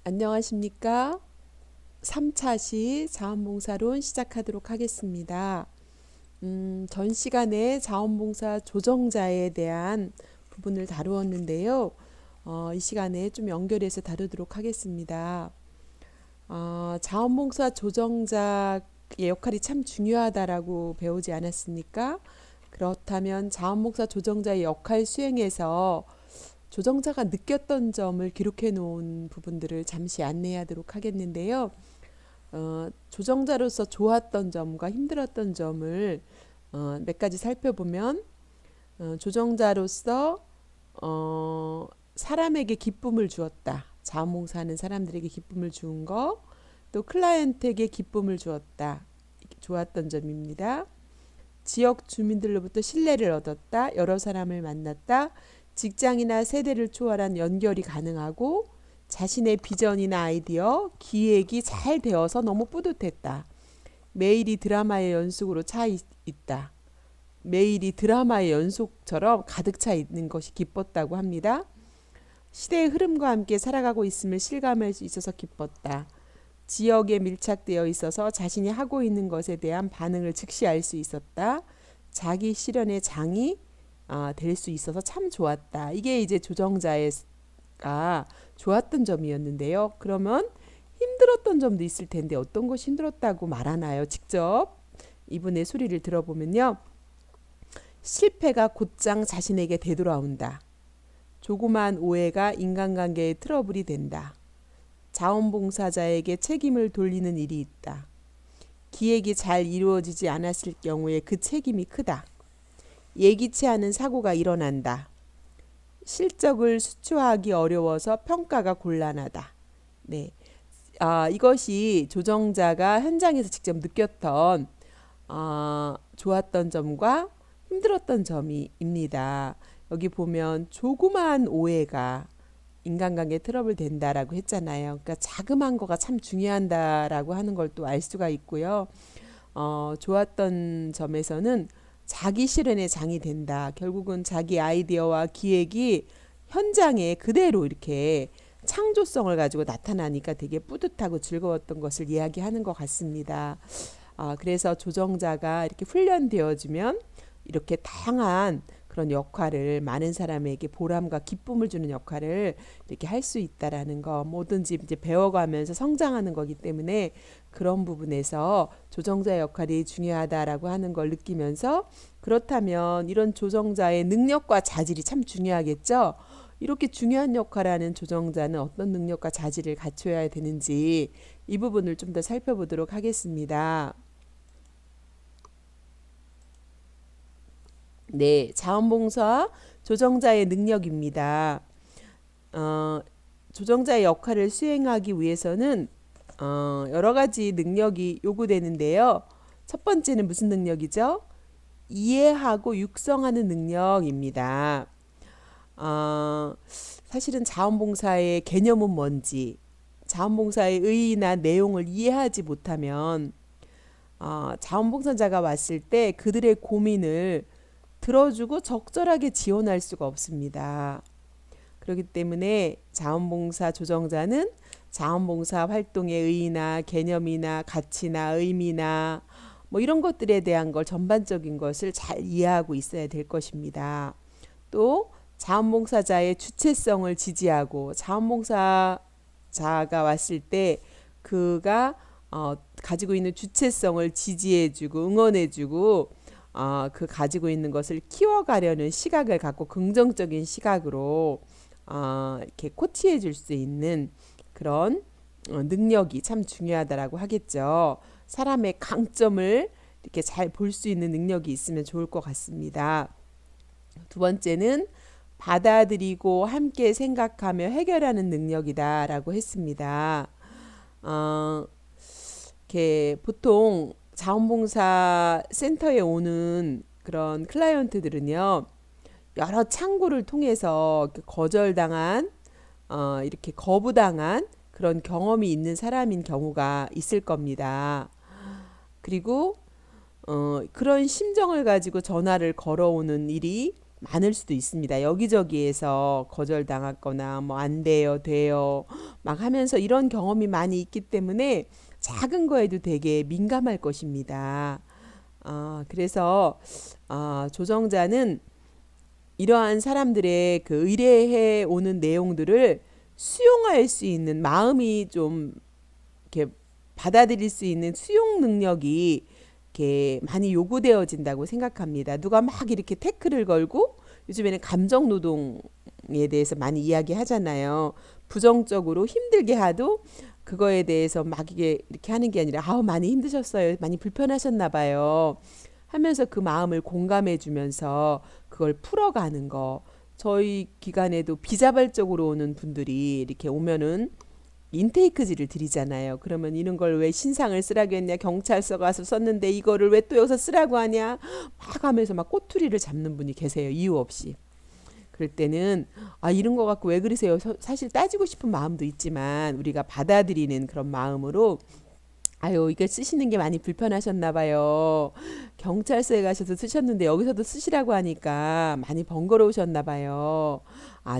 안녕하십니까? 3차시 자원봉사론 시작하도록 하겠습니다. 전 시간에 자원봉사 조정자에 대한 부분을 다루었는데요. 이 시간에 좀 연결해서 다루도록 하겠습니다. 자원봉사 조정자의 역할이 참 중요하다라고 배우지 않았습니까? 그렇다면 자원봉사 조정자의 역할 수행에서 조정자가 느꼈던 점을 기록해 놓은 부분들을 잠시 안내하도록 하겠는데요. 조정자로서 좋았던 점과 힘들었던 점을 몇 가지 살펴보면 조정자로서 사람에게 기쁨을 주었다. 자원봉사하는 사람들에게 기쁨을 주은 거, 또 클라이언트에게 기쁨을 주었다. 좋았던 점입니다. 지역 주민들로부터 신뢰를 얻었다. 여러 사람을 만났다. 직장이나 세대를 초월한 연결이 가능하고 자신의 비전이나 아이디어, 기획이 잘 되어서 너무 뿌듯했다. 매일이 드라마의 연속으로 차 있다. 매일이 드라마의 연속처럼 가득 차 있는 것이 기뻤다고 합니다. 시대의 흐름과 함께 살아가고 있음을 실감할 수 있어서 기뻤다. 지역에 밀착되어 있어서 자신이 하고 있는 것에 대한 반응을 즉시 알 수 있었다. 자기 실현의 장이 될 수 있어서 참 좋았다. 이게 이제 조정자의 좋았던 점이었는데요. 그러면 힘들었던 점도 있을 텐데 어떤 것이 힘들었다고 말하나요? 직접 이분의 소리를 들어보면요. 실패가 곧장 자신에게 되돌아온다. 조그만 오해가 인간관계의 트러블이 된다. 자원봉사자에게 책임을 돌리는 일이 있다. 기획이 잘 이루어지지 않았을 경우에 그 책임이 크다. 예기치 않은 사고가 일어난다. 실적을 수치화하기 어려워서 평가가 곤란하다. 네. 이것이 조정자가 현장에서 직접 느꼈던 좋았던 점과 힘들었던 점입니다. 여기 보면 조그마한 오해가 인간관계 트러블 된다라고 했잖아요. 그러니까 자그마한 거가 참 중요하다라고 하는 걸 또 알 수가 있고요. 좋았던 점에서는 자기 실현의 장이 된다. 결국은 자기 아이디어와 기획이 현장에 그대로 이렇게 창조성을 가지고 나타나니까 되게 뿌듯하고 즐거웠던 것을 이야기하는 것 같습니다. 그래서 조정자가 이렇게 훈련되어지면 이렇게 다양한 그런 역할을 많은 사람에게 보람과 기쁨을 주는 역할을 이렇게 할 수 있다라는 거 뭐든지 이제 배워가면서 성장하는 거기 때문에 그런 부분에서 조정자의 역할이 중요하다라고 하는 걸 느끼면서 그렇다면 이런 조정자의 능력과 자질이 참 중요하겠죠. 이렇게 중요한 역할을 하는 조정자는 어떤 능력과 자질을 갖춰야 되는지 이 부분을 좀 더 살펴보도록 하겠습니다. 네, 자원봉사 조정자의 능력입니다. 어, 조정자의 역할을 수행하기 위해서는 여러 가지 능력이 요구되는데요. 첫 번째는 무슨 능력이죠? 이해하고 육성하는 능력입니다. 사실은 자원봉사의 개념은 뭔지, 자원봉사의 의의나 내용을 이해하지 못하면 자원봉사자가 왔을 때 그들의 고민을 들어주고 적절하게 지원할 수가 없습니다. 그렇기 때문에 자원봉사 조정자는 자원봉사 활동의 의의나 개념이나 가치나 의미나 뭐 이런 것들에 대한 걸 전반적인 것을 잘 이해하고 있어야 될 것입니다. 또 자원봉사자의 주체성을 지지하고 자원봉사자가 왔을 때 그가 가지고 있는 주체성을 지지해주고 응원해주고 그 가지고 있는 것을 키워가려는 시각을 갖고 긍정적인 시각으로 이렇게 코치해 줄 수 있는 그런 능력이 참 중요하다라고 하겠죠. 사람의 강점을 이렇게 잘 볼 수 있는 능력이 있으면 좋을 것 같습니다. 두 번째는 받아들이고 함께 생각하며 해결하는 능력이다라고 했습니다. 어, 이렇게 보통 자원봉사 센터에 오는 그런 클라이언트들은요, 여러 창구를 통해서 거절당한, 이렇게 거부당한 그런 경험이 있는 사람인 경우가 있을 겁니다. 그리고 그런 심정을 가지고 전화를 걸어오는 일이 많을 수도 있습니다. 여기저기에서 거절당했거나 뭐 안 돼요, 돼요 막 하면서 이런 경험이 많이 있기 때문에 작은 거에도 되게 민감할 것입니다. 그래서 조정자는 이러한 사람들의 그 의뢰해 오는 내용들을 수용할 수 있는 마음이 좀 이렇게 받아들일 수 있는 수용 능력이 이렇게 많이 요구되어진다고 생각합니다. 누가 막 이렇게 태클을 걸고 요즘에는 감정 노동에 대해서 많이 이야기하잖아요. 부정적으로 힘들게 하도 그거에 대해서 막 이렇게 하는 게 아니라 아우 많이 힘드셨어요. 많이 불편하셨나 봐요. 하면서 그 마음을 공감해 주면서 그걸 풀어가는 거. 저희 기관에도 비자발적으로 오는 분들이 이렇게 오면은 인테이크지를 드리잖아요. 그러면 이런 걸 왜 신상을 쓰라고 했냐, 경찰서 가서 썼는데 이거를 왜 또 여기서 쓰라고 하냐 막 하면서 막 꼬투리를 잡는 분이 계세요. 이유 없이. 그럴 때는 이런 거 갖고 왜 그러세요? 사실 따지고 싶은 마음도 있지만 우리가 받아들이는 그런 마음으로 아유, 이걸 쓰시는 게 많이 불편하셨나 봐요. 경찰서에 가셔서 쓰셨는데 여기서도 쓰시라고 하니까 많이 번거로우셨나 봐요.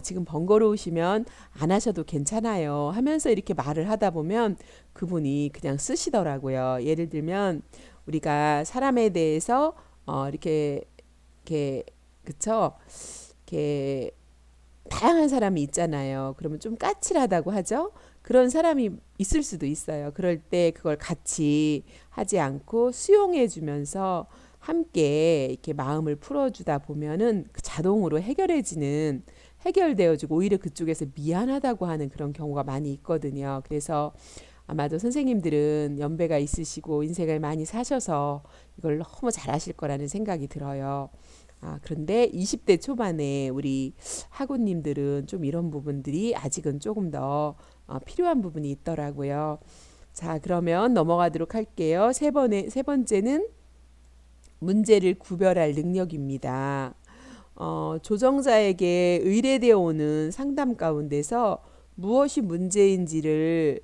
지금 번거로우시면 안 하셔도 괜찮아요. 하면서 이렇게 말을 하다 보면 그분이 그냥 쓰시더라고요. 예를 들면 우리가 사람에 대해서 이렇게 그쵸? 이렇게 다양한 사람이 있잖아요. 그러면 좀 까칠하다고 하죠. 그런 사람이 있을 수도 있어요. 그럴 때 그걸 같이 하지 않고 수용해 주면서 함께 이렇게 마음을 풀어주다 보면은 자동으로 해결되어지고 오히려 그쪽에서 미안하다고 하는 그런 경우가 많이 있거든요. 그래서 아마도 선생님들은 연배가 있으시고 인생을 많이 사셔서 이걸 너무 잘하실 거라는 생각이 들어요. 그런데 20대 초반에 우리 학우님들은 좀 이런 부분들이 아직은 조금 더 필요한 부분이 있더라고요. 자, 그러면 넘어가도록 할게요. 세 번째는 문제를 구별할 능력입니다. 조정자에게 의뢰되어 오는 상담 가운데서 무엇이 문제인지를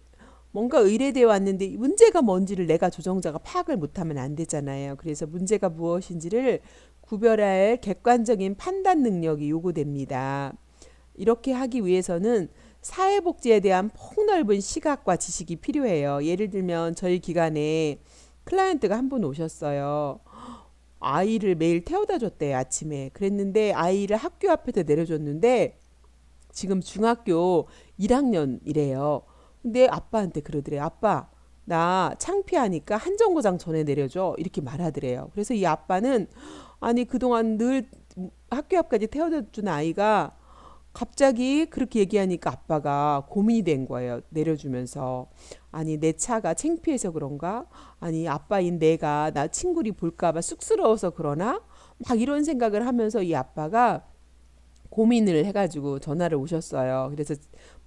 뭔가 의뢰되어 왔는데 문제가 뭔지를 내가 조정자가 파악을 못하면 안 되잖아요. 그래서 문제가 무엇인지를 구별할 객관적인 판단 능력이 요구됩니다. 이렇게 하기 위해서는 사회복지에 대한 폭넓은 시각과 지식이 필요해요. 예를 들면 저희 기관에 클라이언트가 한 분 오셨어요. 아이를 매일 태워다 줬대요, 아침에. 그랬는데 아이를 학교 앞에서 내려줬는데 지금 중학교 1학년이래요. 근데 아빠한테 그러더래요. 아빠, 나 창피하니까 한 정거장 전에 내려줘. 이렇게 말하더래요. 그래서 이 아빠는 아니 그동안 늘 학교 앞까지 태워다 준 아이가 갑자기 그렇게 얘기하니까 아빠가 고민이 된 거예요. 내려주면서. 아니 내 차가 창피해서 그런가? 아니 아빠인 내가 나 친구리 볼까 봐 쑥스러워서 그러나? 막 이런 생각을 하면서 이 아빠가 고민을 해가지고 전화를 오셨어요. 그래서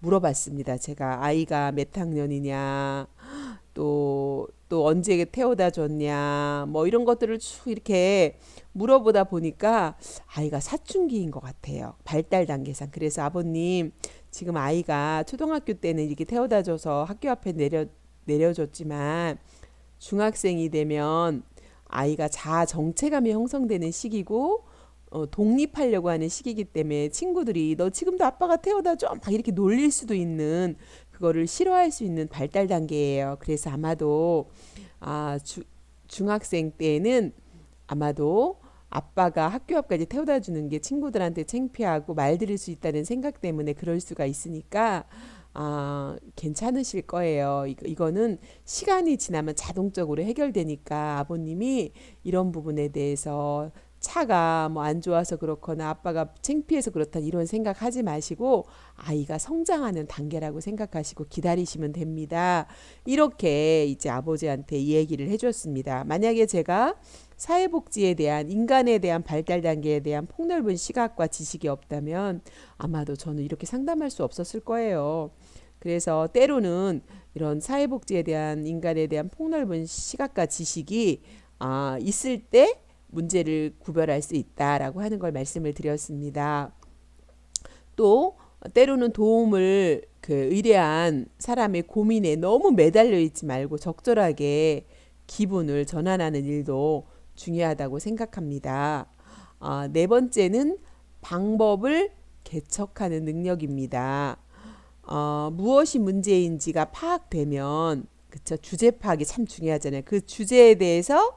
물어봤습니다. 제가 아이가 몇 학년이냐, 또 언제 태워다 줬냐, 뭐 이런 것들을 쭉 이렇게 물어보다 보니까 아이가 사춘기인 것 같아요. 발달 단계상. 그래서 아버님, 지금 아이가 초등학교 때는 이렇게 태워다 줘서 학교 앞에 내려줬지만 중학생이 되면 아이가 자아 정체감이 형성되는 시기고 독립하려고 하는 시기이기 때문에 친구들이 너 지금도 아빠가 태워다 줘 막 이렇게 놀릴 수도 있는 그거를 싫어할 수 있는 발달 단계예요. 그래서 아마도 중학생 때는 아마도 아빠가 학교 앞까지 태워다 주는 게 친구들한테 창피하고 말 들을 수 있다는 생각 때문에 그럴 수가 있으니까 괜찮으실 거예요. 이거는 시간이 지나면 자동적으로 해결되니까 아버님이 이런 부분에 대해서 차가 뭐 안 좋아서 그렇거나 아빠가 창피해서 그렇다 이런 생각하지 마시고 아이가 성장하는 단계라고 생각하시고 기다리시면 됩니다. 이렇게 이제 아버지한테 이 얘기를 해줬습니다. 만약에 제가 사회복지에 대한 인간에 대한 발달 단계에 대한 폭넓은 시각과 지식이 없다면 아마도 저는 이렇게 상담할 수 없었을 거예요. 그래서 때로는 이런 사회복지에 대한 인간에 대한 폭넓은 시각과 지식이 있을 때 문제를 구별할 수 있다라고 하는 걸 말씀을 드렸습니다. 또 때로는 도움을 의뢰한 사람의 고민에 너무 매달려 있지 말고 적절하게 기분을 전환하는 일도 중요하다고 생각합니다. 네 번째는 방법을 개척하는 능력입니다. 무엇이 문제인지가 파악되면 그쵸? 주제 파악이 참 중요하잖아요. 그 주제에 대해서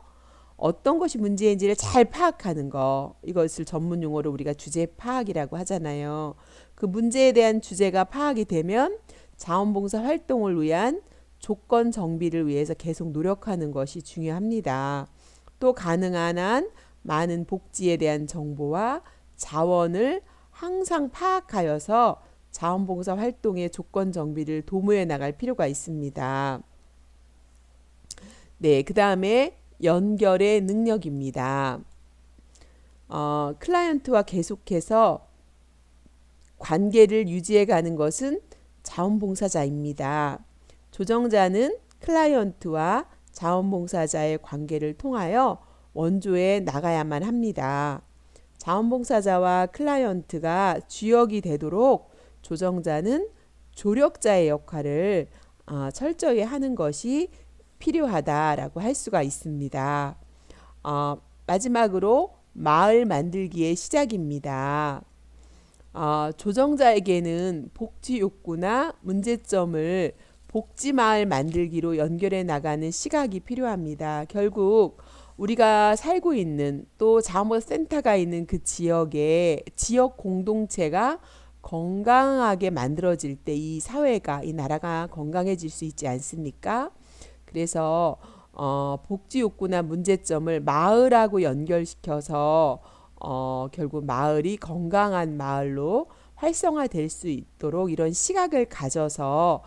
어떤 것이 문제인지를 잘 파악하는 거. 이것을 전문 용어로 우리가 주제 파악이라고 하잖아요. 그 문제에 대한 주제가 파악이 되면 자원봉사 활동을 위한 조건 정비를 위해서 계속 노력하는 것이 중요합니다. 또 가능한 한 많은 복지에 대한 정보와 자원을 항상 파악하여서 자원봉사 활동의 조건 정비를 도모해 나갈 필요가 있습니다. 네, 그 다음에 연결의 능력입니다. 클라이언트와 계속해서 관계를 유지해 가는 것은 자원봉사자입니다. 조정자는 클라이언트와 자원봉사자의 관계를 통하여 원조에 나가야만 합니다. 자원봉사자와 클라이언트가 주역이 되도록 조정자는 조력자의 역할을 철저히 하는 것이 필요하다라고 할 수가 있습니다. 마지막으로 마을 만들기의 시작입니다. 조정자에게는 복지 욕구나 문제점을 복지 마을 만들기로 연결해 나가는 시각이 필요합니다. 결국 우리가 살고 있는 또 자원센터가 있는 그 지역의 지역 공동체가 건강하게 만들어질 때 이 사회가 이 나라가 건강해질 수 있지 않습니까? 그래서 복지 욕구나 문제점을 마을하고 연결시켜서 결국 마을이 건강한 마을로 활성화될 수 있도록 이런 시각을 가져서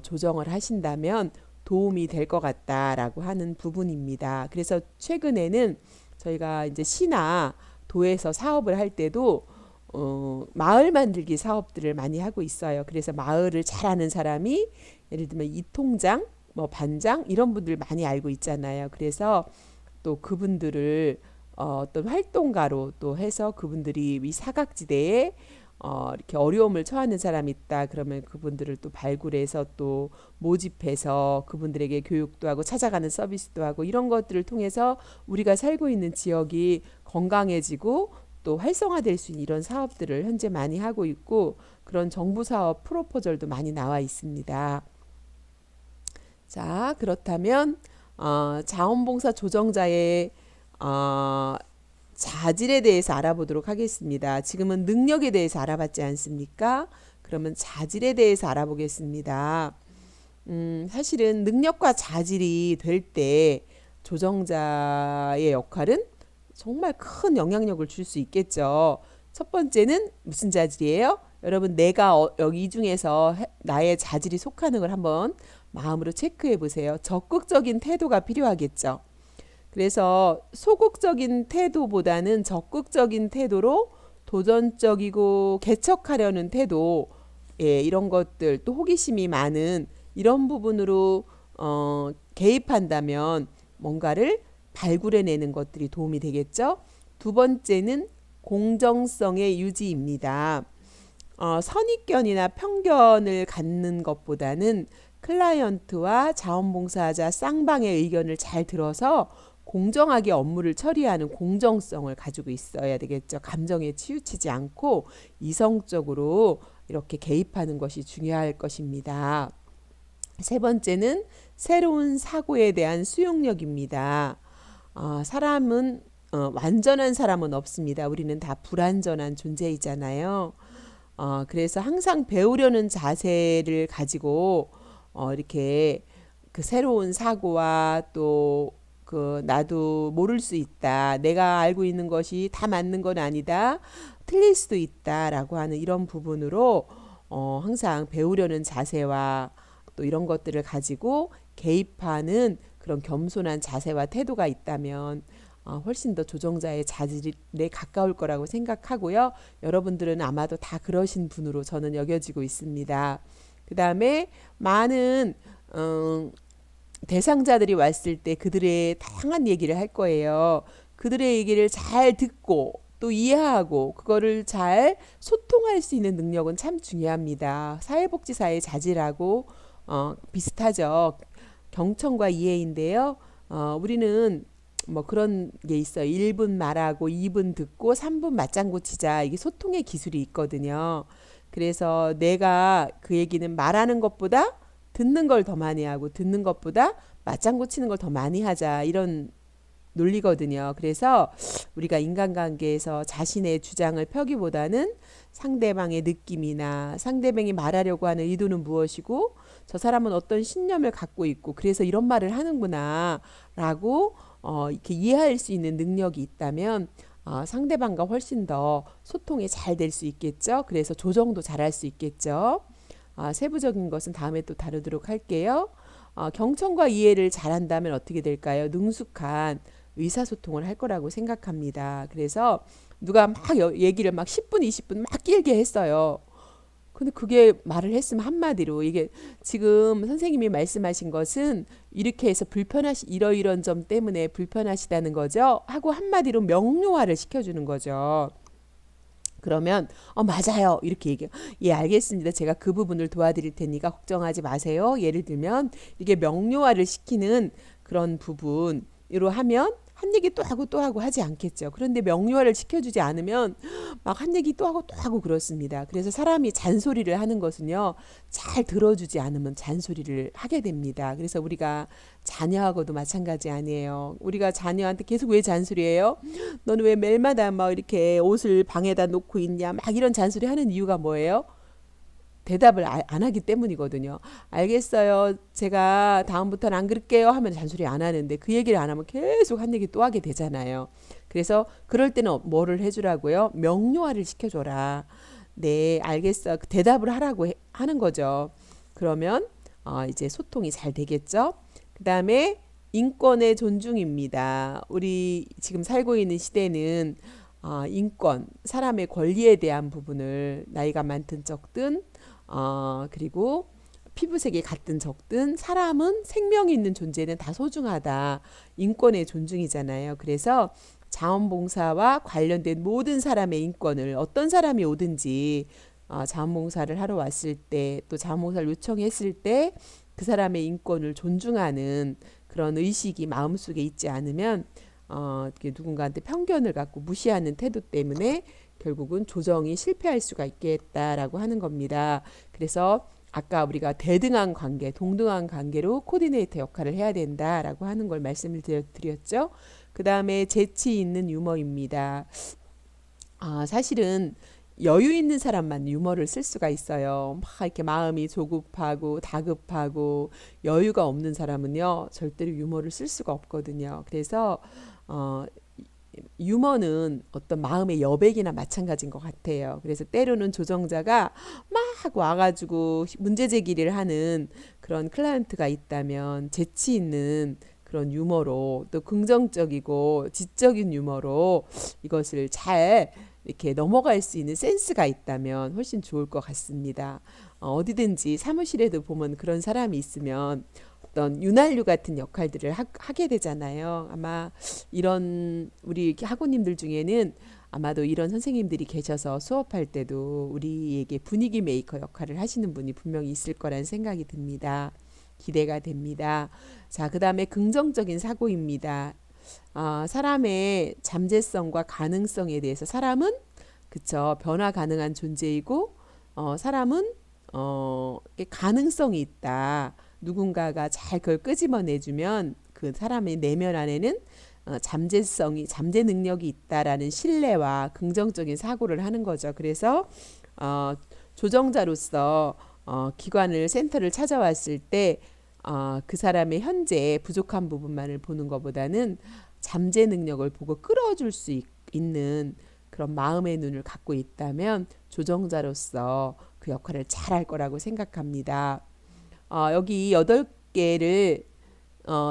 조정을 하신다면 도움이 될 것 같다라고 하는 부분입니다. 그래서 최근에는 저희가 이제 시나 도에서 사업을 할 때도 마을 만들기 사업들을 많이 하고 있어요. 그래서 마을을 잘 아는 사람이 예를 들면 이통장, 뭐 반장 이런 분들 많이 알고 있잖아요. 그래서 또 그분들을 어떤 활동가로 또 해서 그분들이 이 사각지대에 이렇게 어려움을 처하는 사람이 있다 그러면 그분들을 또 발굴해서 또 모집해서 그분들에게 교육도 하고 찾아가는 서비스도 하고 이런 것들을 통해서 우리가 살고 있는 지역이 건강해지고 또 활성화될 수 있는 이런 사업들을 현재 많이 하고 있고 그런 정부 사업 프로포절도 많이 나와 있습니다. 자, 그렇다면 자원봉사 조정자의 자질에 대해서 알아보도록 하겠습니다. 지금은 능력에 대해서 알아봤지 않습니까? 그러면 자질에 대해서 알아보겠습니다. 사실은 능력과 자질이 될 때 조정자의 역할은 정말 큰 영향력을 줄 수 있겠죠. 첫 번째는 무슨 자질이에요? 여러분 내가 여기 이 중에서 나의 자질이 속하는 걸 한번 마음으로 체크해 보세요. 적극적인 태도가 필요하겠죠. 그래서 소극적인 태도보다는 적극적인 태도로 도전적이고 개척하려는 태도, 예, 이런 것들 또 호기심이 많은 이런 부분으로 개입한다면 뭔가를 발굴해내는 것들이 도움이 되겠죠. 두 번째는 공정성의 유지입니다. 선입견이나 편견을 갖는 것보다는 클라이언트와 자원봉사자 쌍방의 의견을 잘 들어서 공정하게 업무를 처리하는 공정성을 가지고 있어야 되겠죠. 감정에 치우치지 않고 이성적으로 이렇게 개입하는 것이 중요할 것입니다. 세 번째는 새로운 사고에 대한 수용력입니다. 사람은 완전한 사람은 없습니다. 우리는 다 불완전한 존재이잖아요. 그래서 항상 배우려는 자세를 가지고 이렇게 그 새로운 사고와 또 그 나도 모를 수 있다. 내가 알고 있는 것이 다 맞는 건 아니다. 틀릴 수도 있다라고 하는 이런 부분으로 항상 배우려는 자세와 또 이런 것들을 가지고 개입하는 그런 겸손한 자세와 태도가 있다면 훨씬 더 조정자의 자질에 가까울 거라고 생각하고요. 여러분들은 아마도 다 그러신 분으로 저는 여겨지고 있습니다. 그 다음에 많은 대상자들이 왔을 때 그들의 다양한 얘기를 할 거예요. 그들의 얘기를 잘 듣고 또 이해하고 그거를 잘 소통할 수 있는 능력은 참 중요합니다. 사회복지사의 자질하고 비슷하죠. 경청과 이해인데요. 우리는 뭐 그런 게 있어요. 1분 말하고 2분 듣고 3분 맞장구 치자. 이게 소통의 기술이 있거든요. 그래서 내가 그 얘기는 말하는 것보다 듣는 걸 더 많이 하고 듣는 것보다 맞장구 치는 걸 더 많이 하자. 이런 논리거든요. 그래서 우리가 인간관계에서 자신의 주장을 펴기보다는 상대방의 느낌이나 상대방이 말하려고 하는 의도는 무엇이고 저 사람은 어떤 신념을 갖고 있고 그래서 이런 말을 하는구나 라고 이렇게 이해할 수 있는 능력이 있다면 상대방과 훨씬 더 소통이 잘 될 수 있겠죠. 그래서 조정도 잘 할 수 있겠죠. 세부적인 것은 다음에 또 다루도록 할게요. 경청과 이해를 잘한다면 어떻게 될까요? 능숙한 의사소통을 할 거라고 생각합니다. 그래서 누가 막 얘기를 막 10분, 20분 막 길게 했어요. 근데 그게 말을 했으면 한마디로 이게 지금 선생님이 말씀하신 것은 이렇게 해서 이러이런 점 때문에 불편하시다는 거죠. 하고 한마디로 명료화를 시켜주는 거죠. 그러면 맞아요 이렇게 얘기해요. 예 알겠습니다. 제가 그 부분을 도와드릴 테니까 걱정하지 마세요. 예를 들면 이게 명료화를 시키는 그런 부분으로 하면 한 얘기 또 하고 하지 않겠죠. 그런데 명료화를 시켜주지 않으면 막 한 얘기 또 하고 그렇습니다. 그래서 사람이 잔소리를 하는 것은요 잘 들어주지 않으면 잔소리를 하게 됩니다. 그래서 우리가 자녀하고도 마찬가지 아니에요. 우리가 자녀한테 계속 왜 잔소리해요? 너는 왜 매일마다 막 이렇게 옷을 방에다 놓고 있냐? 막 이런 잔소리 하는 이유가 뭐예요? 대답을 안 하기 때문이거든요. 알겠어요. 제가 다음부터는 안 그럴게요 하면 잔소리 안 하는데 그 얘기를 안 하면 계속 한 얘기 또 하게 되잖아요. 그래서 그럴 때는 뭐를 해주라고요? 명료화를 시켜줘라. 네, 알겠어. 대답을 하라고 하는 거죠. 그러면 이제 소통이 잘 되겠죠. 그 다음에 인권의 존중입니다. 우리 지금 살고 있는 시대는 인권, 사람의 권리에 대한 부분을 나이가 많든 적든 그리고 피부색이 같든 적든 사람은 생명이 있는 존재는 다 소중하다. 인권의 존중이잖아요. 그래서 자원봉사와 관련된 모든 사람의 인권을 어떤 사람이 오든지 자원봉사를 하러 왔을 때 또 자원봉사를 요청했을 때 그 사람의 인권을 존중하는 그런 의식이 마음속에 있지 않으면 누군가한테 편견을 갖고 무시하는 태도 때문에 결국은 조정이 실패할 수가 있겠다라고 하는 겁니다. 그래서 아까 우리가 대등한 관계, 동등한 관계로 코디네이터 역할을 해야 된다라고 하는 걸 말씀을 드렸죠. 그 다음에 재치 있는 유머입니다. 사실은 여유 있는 사람만 유머를 쓸 수가 있어요. 막 이렇게 마음이 조급하고 다급하고 여유가 없는 사람은요, 절대로 유머를 쓸 수가 없거든요. 그래서 어, 유머는 어떤 마음의 여백이나 마찬가지인 것 같아요. 그래서 때로는 조정자가 막 와가지고 문제 제기를 하는 그런 클라이언트가 있다면 재치 있는 그런 유머로 또 긍정적이고 지적인 유머로 이것을 잘 이렇게 넘어갈 수 있는 센스가 있다면 훨씬 좋을 것 같습니다. 어디든지 사무실에도 보면 그런 사람이 있으면 어떤 윤활유 같은 역할들을 하게 되잖아요. 아마 이런 우리 학우님들 중에는 아마도 이런 선생님들이 계셔서 수업할 때도 우리에게 분위기 메이커 역할을 하시는 분이 분명히 있을 거란 생각이 듭니다. 기대가 됩니다. 자, 그 다음에 긍정적인 사고입니다. 사람의 잠재성과 가능성에 대해서 사람은 그쵸 변화 가능한 존재이고 사람은 가능성이 있다. 누군가가 잘 그걸 끄집어내주면 그 사람의 내면 안에는 잠재 능력이 있다라는 신뢰와 긍정적인 사고를 하는 거죠. 그래서 조정자로서 기관을 센터를 찾아왔을 때 그 사람의 현재 부족한 부분만을 보는 것보다는 잠재 능력을 보고 끌어줄 수 있는 그런 마음의 눈을 갖고 있다면 조정자로서 그 역할을 잘 할 거라고 생각합니다. 여기 8개를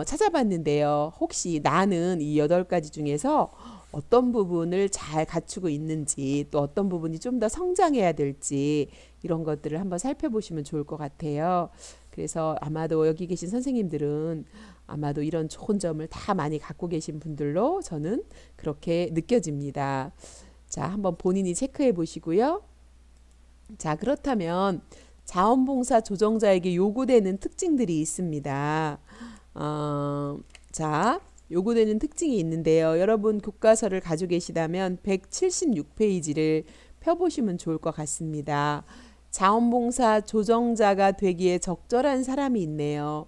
찾아봤는데요. 혹시 나는 이 8가지 중에서 어떤 부분을 잘 갖추고 있는지 또 어떤 부분이 좀 더 성장해야 될지 이런 것들을 한번 살펴보시면 좋을 것 같아요. 그래서 아마도 여기 계신 선생님들은 아마도 이런 좋은 점을 다 많이 갖고 계신 분들로 저는 그렇게 느껴집니다. 자, 한번 본인이 체크해 보시고요. 자, 그렇다면 자원봉사 조정자에게 요구되는 특징들이 있습니다. 자, 요구되는 특징이 있는데요. 여러분 교과서를 가지고 계시다면 176페이지를 펴보시면 좋을 것 같습니다. 자원봉사 조정자가 되기에 적절한 사람이 있네요.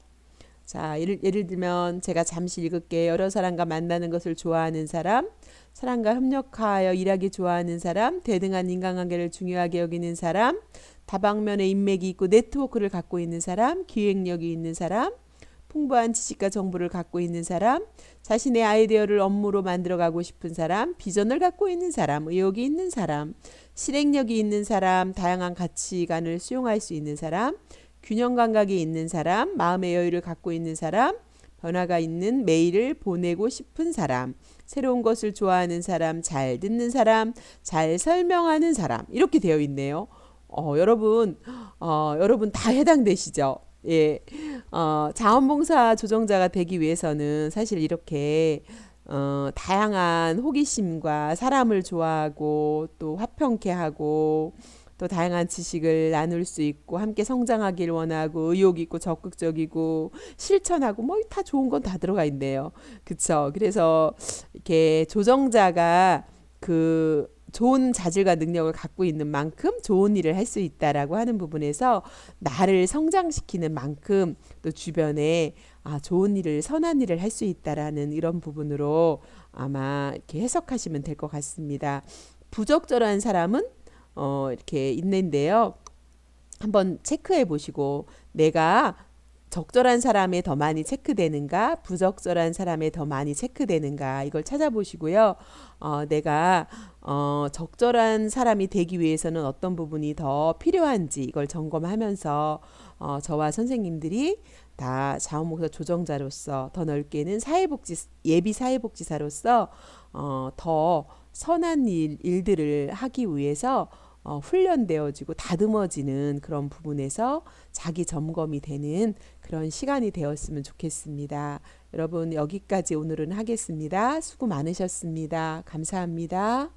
자, 예를 들면 제가 잠시 읽을게요. 여러 사람과 만나는 것을 좋아하는 사람, 사람과 협력하여 일하기 좋아하는 사람, 대등한 인간관계를 중요하게 여기는 사람, 다방면의 인맥이 있고 네트워크를 갖고 있는 사람, 기획력이 있는 사람, 풍부한 지식과 정보를 갖고 있는 사람, 자신의 아이디어를 업무로 만들어가고 싶은 사람, 비전을 갖고 있는 사람, 의욕이 있는 사람, 실행력이 있는 사람, 다양한 가치관을 수용할 수 있는 사람, 균형 감각이 있는 사람, 마음의 여유를 갖고 있는 사람, 변화가 있는 메일을 보내고 싶은 사람, 새로운 것을 좋아하는 사람, 잘 듣는 사람, 잘 설명하는 사람 이렇게 되어 있네요. 여러분 다 해당되시죠? 예, 자원봉사 조정자가 되기 위해서는 사실 이렇게 다양한 호기심과 사람을 좋아하고 또 화평케 하고 또 다양한 지식을 나눌 수 있고 함께 성장하길 원하고 의욕 있고 적극적이고 실천하고 뭐 다 좋은 건 다 들어가 있네요. 그쵸? 그래서 이렇게 조정자가 그 좋은 자질과 능력을 갖고 있는 만큼 좋은 일을 할 수 있다라고 하는 부분에서 나를 성장시키는 만큼 또 주변에 좋은 일을 선한 일을 할 수 있다라는 이런 부분으로 아마 이렇게 해석하시면 될 것 같습니다. 부적절한 사람은 이렇게 있는데요. 한번 체크해 보시고 내가 적절한 사람에 더 많이 체크되는가, 부적절한 사람에 더 많이 체크되는가 이걸 찾아보시고요. 내가 적절한 사람이 되기 위해서는 어떤 부분이 더 필요한지 이걸 점검하면서 저와 선생님들이 다 자원봉사 조정자로서 더 넓게는 예비 사회복지사로서 더 선한 일들을 하기 위해서 훈련되어지고 다듬어지는 그런 부분에서 자기 점검이 되는 그런 시간이 되었으면 좋겠습니다. 여러분 여기까지 오늘은 하겠습니다. 수고 많으셨습니다. 감사합니다.